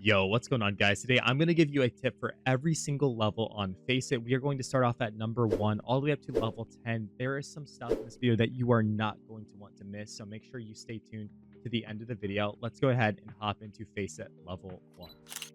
Yo, what's going on, guys? Today, I'm going to give you a tip for every single level on Faceit. We are going to start off at number 1 all the way up to level 10. There is some stuff in this video that you are not going to want to miss, so make sure you stay tuned to the end of the video. Let's go ahead and hop into Faceit level 1.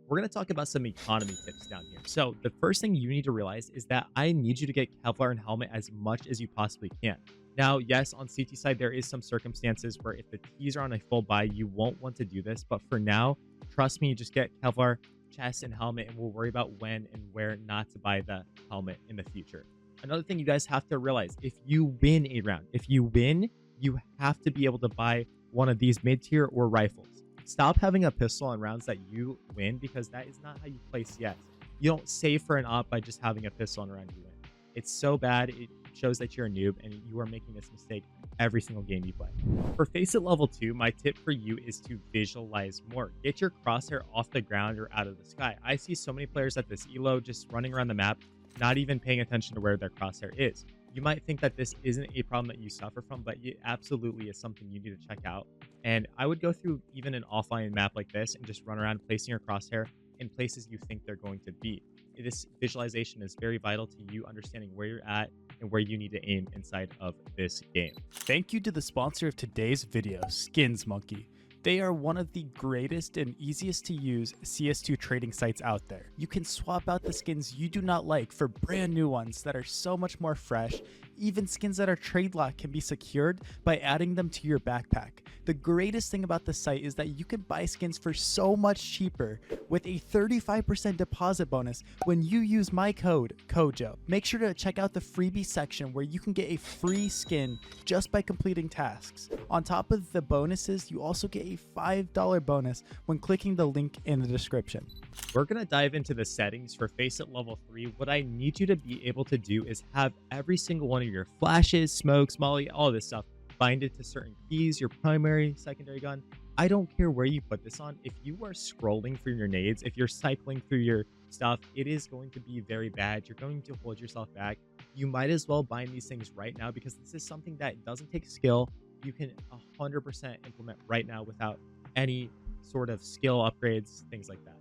We're going to talk about some economy tips down here. So the first thing you need to realize is that I need you to get Kevlar and helmet as much as you possibly can. Now, yes, on CT side, there is some circumstances where if the T's are on a full buy, you won't want to do this. But for now, trust me, just get Kevlar, chest, and helmet, and we'll worry about when and where not to buy the helmet in the future. Another thing you guys have to realize, if you win a round, you have to be able to buy one of these mid-tier or rifles. Stop having a pistol on rounds that you win, because that is not how you play CS. You don't save for an op by just having a pistol on a round you win. It's so bad. It shows that you're a noob and you are making this mistake every single game you play. For Faceit level 2, my tip for you is to visualize more. Get your crosshair off the ground or out of the sky. I see so many players at this elo just running around the map, not even paying attention to where their crosshair is. You might think that this isn't a problem that you suffer from, but it absolutely is something you need to check out. And I would go through even an offline map like this and just run around placing your crosshair in places you think they're going to be. This visualization is very vital to you understanding where you're at and where you need to aim inside of this game. Thank you to the sponsor of today's video, Skins Monkey. They are one of the greatest and easiest to use CS2 trading sites out there. You can swap out the skins you do not like for brand new ones that are so much more fresh. Even skins that are trade locked can be secured by adding them to your backpack. The greatest thing about the site is that you can buy skins for so much cheaper with a 35% deposit bonus when you use my code, CoJo. Make sure to check out the freebie section where you can get a free skin just by completing tasks. On top of the bonuses, you also get a $5 bonus when clicking the link in the description. We're going to dive into the settings for Faceit level 3. What I need you to be able to do is have every single one of your flashes, smokes, molly, all this stuff, bind it to certain keys, your primary, secondary gun. I don't care where you put this on. If you are scrolling through your nades, if you're cycling through your stuff, it is going to be very bad. You're going to hold yourself back. You might as well bind these things right now, because this is something that doesn't take skill. You can 100% implement right now without any sort of skill upgrades, things like that.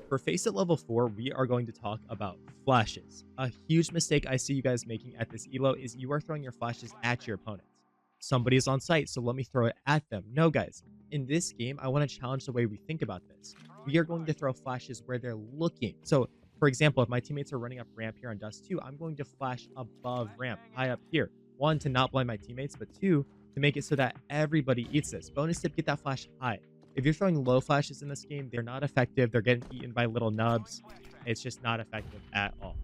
For Faceit level 4, we are going to talk about flashes. A huge mistake I see you guys making at this elo is you are throwing your flashes at your opponents. Somebody is on site, so let me throw it at them. No, guys. In this game, I want to challenge the way we think about this. We are going to throw flashes where they're looking. So, for example, if my teammates are running up ramp here on Dust 2, I'm going to flash above ramp, high up here. 1, to not blind my teammates, but 2, to make it so that everybody eats this. Bonus tip, get that flash high. If you're throwing low flashes in this game, they're not effective. They're getting eaten by little nubs. It's just not effective at all.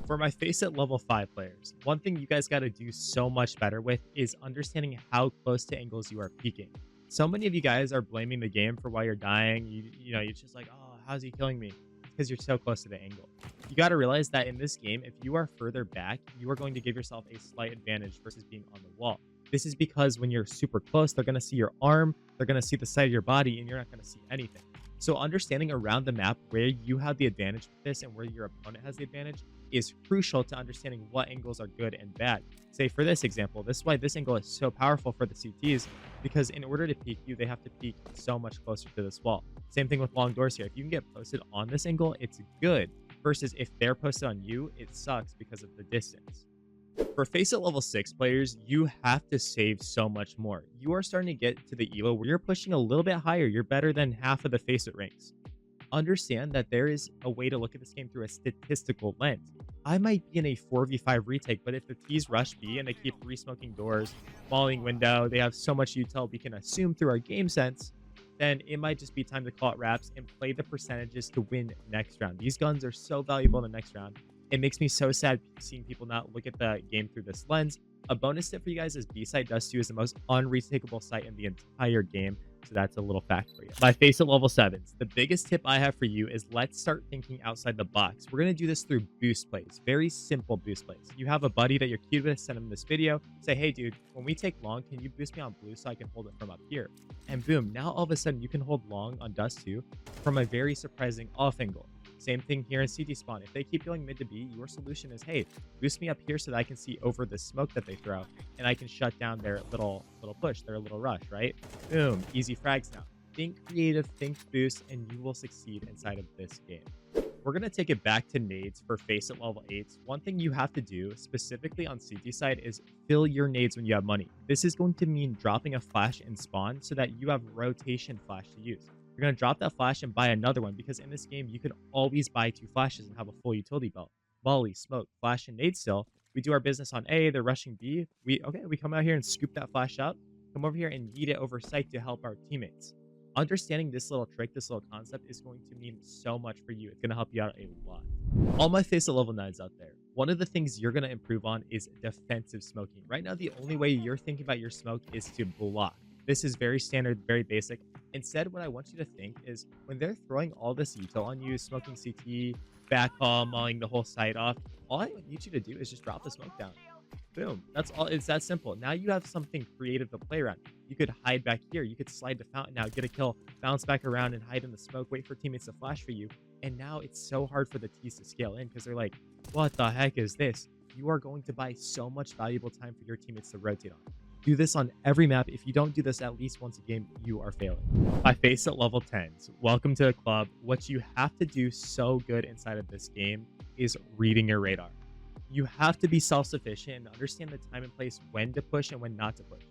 For my Faceit level 5 players, one thing you guys got to do so much better with is understanding how close to angles you are peeking. So many of you guys are blaming the game for why you're dying. You're just like, oh, how's he killing me? It's because you're so close to the angle. You got to realize that in this game, if you are further back, you are going to give yourself a slight advantage versus being on the wall. This is because when you're super close, they're going to see your arm, they're going to see the side of your body, and you're not going to see anything. So understanding around the map where you have the advantage with this and where your opponent has the advantage is crucial to understanding what angles are good and bad. Say for this example, this is why this angle is so powerful for the CTs, because in order to peek you, they have to peek so much closer to this wall. Same thing with long doors here. If you can get posted on this angle, it's good, versus if they're posted on you, it sucks because of the distance. For Faceit level 6 players, you have to save so much more. You are starting to get to the elo where you're pushing a little bit higher. You're better than half of the Faceit ranks. Understand that there is a way to look at this game through a statistical lens. I might be in a 4v5 retake, but if the T's rush B and they keep re-smoking doors, falling window, they have so much util we can assume through our game sense, then it might just be time to call it wraps and play the percentages to win next round. These guns are so valuable in the next round. It makes me so sad seeing people not look at the game through this lens. A bonus tip for you guys is B-site Dust 2 is the most unretakeable site in the entire game. So that's a little fact for you. My Faceit level 7s. The biggest tip I have for you is let's start thinking outside the box. We're going to do this through boost plays. Very simple boost plays. You have a buddy that you're cute with, send him this video. Say, hey, dude, when we take long, can you boost me on blue so I can hold it from up here? And boom, now all of a sudden you can hold long on Dust 2 from a very surprising off angle. Same thing here in CT spawn. If they keep going mid to B, your solution is, hey, boost me up here so that I can see over the smoke that they throw, and I can shut down their little push, their little rush, right? Boom, easy frags now. think creative, think boost, and you will succeed inside of this game. We're going to take it back to nades for Faceit level 8s. One thing you have to do, specifically on CT side, is fill your nades when you have money. This is going to mean dropping a flash and spawn so that you have rotation flash to use. You're going to drop that flash and buy another one because in this game, you can always buy 2 flashes and have a full utility belt. Volley, smoke, flash, and nade still. We do our business on A, they're rushing B. We come out here and scoop that flash up, come over here and yeet it over site to help our teammates. Understanding this little trick, this little concept is going to mean so much for you. It's going to help you out a lot. All my Faceit level 9s out there, one of the things you're going to improve on is defensive smoking. Right now, the only way you're thinking about your smoke is to block. This is very standard, very basic. Instead, what I want you to think is when they're throwing all this util on you, smoking CT, backhaul, mauling the whole site off, all I need you to do is just drop the smoke down. Boom. That's all. It's that simple. Now you have something creative to play around. You could hide back here. You could slide to fountain now, get a kill, bounce back around and hide in the smoke, wait for teammates to flash for you. And now it's so hard for the T's to scale in because they're like, what the heck is this? You are going to buy so much valuable time for your teammates to rotate on. Do this on every map. If you don't do this at least once a game, you are failing. My Faceit level 10s. Welcome to the club. What you have to do so good inside of this game is reading your radar. You have to be self-sufficient and understand the time and place when to push and when not to push.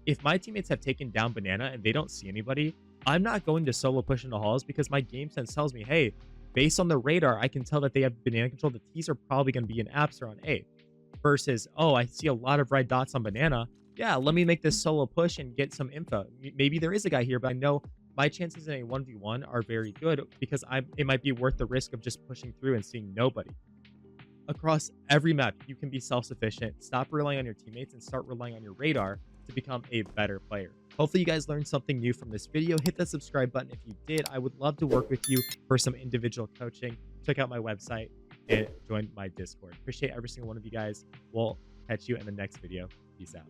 If my teammates have taken down banana and they don't see anybody, I'm not going to solo push into halls because my game sense tells me, hey, based on the radar, I can tell that they have banana control. The T's are probably going to be in apps or on A. Versus, oh, I see a lot of red dots on banana. Yeah, let me make this solo push and get some info. Maybe there is a guy here, but I know my chances in a 1v1 are very good because it might be worth the risk of just pushing through and seeing nobody. Across every map, you can be self-sufficient. Stop relying on your teammates and start relying on your radar to become a better player. Hopefully you guys learned something new from this video. Hit that subscribe button if you did. I would love to work with you for some individual coaching. Check out my website and join my Discord. Appreciate every single one of you guys. We'll catch you in the next video. Peace out.